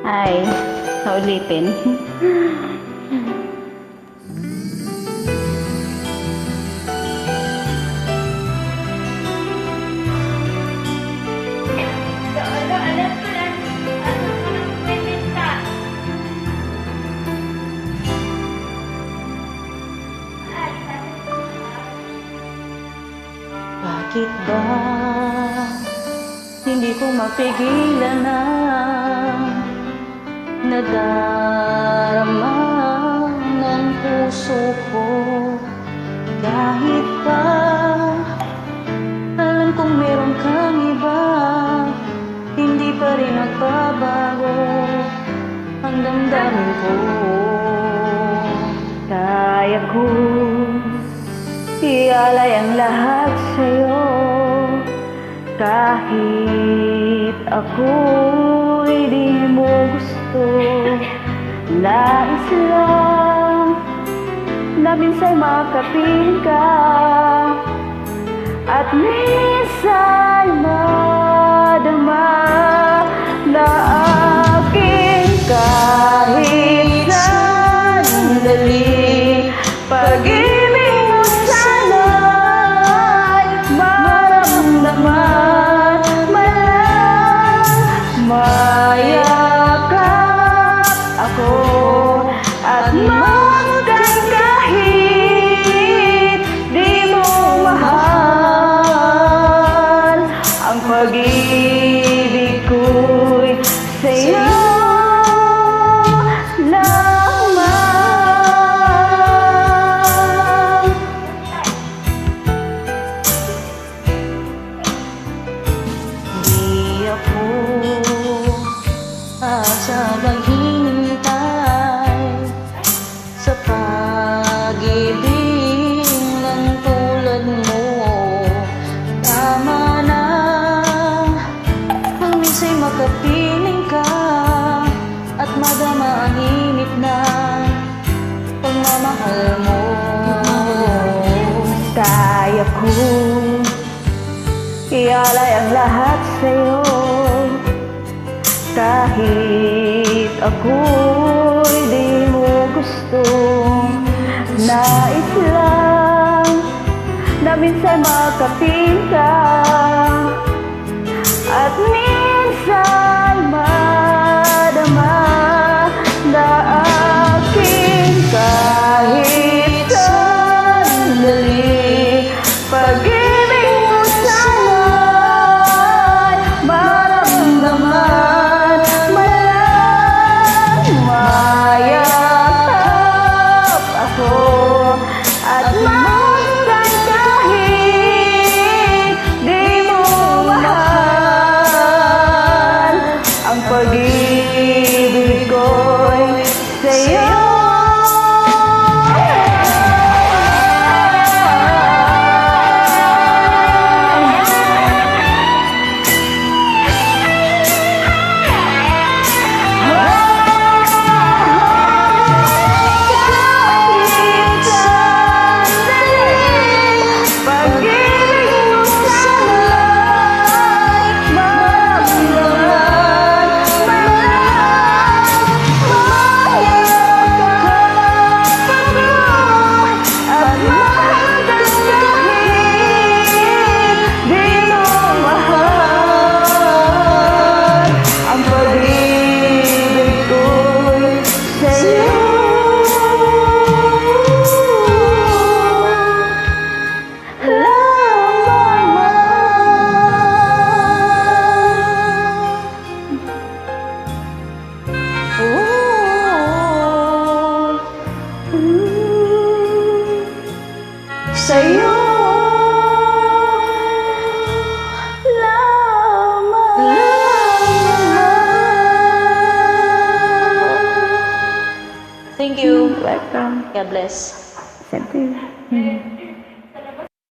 Ay, naulitin. Bakit ba hindi ko mapigilan na nadarama ng puso ko? Kahit pa alam kong meron kang iba, hindi pa rin magbabago ang damdamin ko. Kaya ko ialay ang lahat sa'yo, kahit ako'y di mo gusto. Nais lang na minsan makapiling ka, at minsan madama na aking kahit sandali. Pag-ibig mo sana'y maramdaman, mayakap ako at kahit di mo mahal. Ang pag-ibig ko'y sa'yo lamang. Di ako asagang hintay sa pag-ibig ng tulad mo. Tama na ang minsa'y makapiling ka at madama ang init na pagmamahal mo. Kaya ko ialay ang lahat sa'yo, kahit ako'y di mo gusto. Nais lang na minsan makapiling ka, at minsan madama na aking kahit sandali. Pag-ibig mo sana'y maramdaman, mayakap ako at kahit di mo mahal. Ang pag-ibig ko'y sa'yo. Sa'yo lamang. Thank you. Welcome. God bless. Same to you.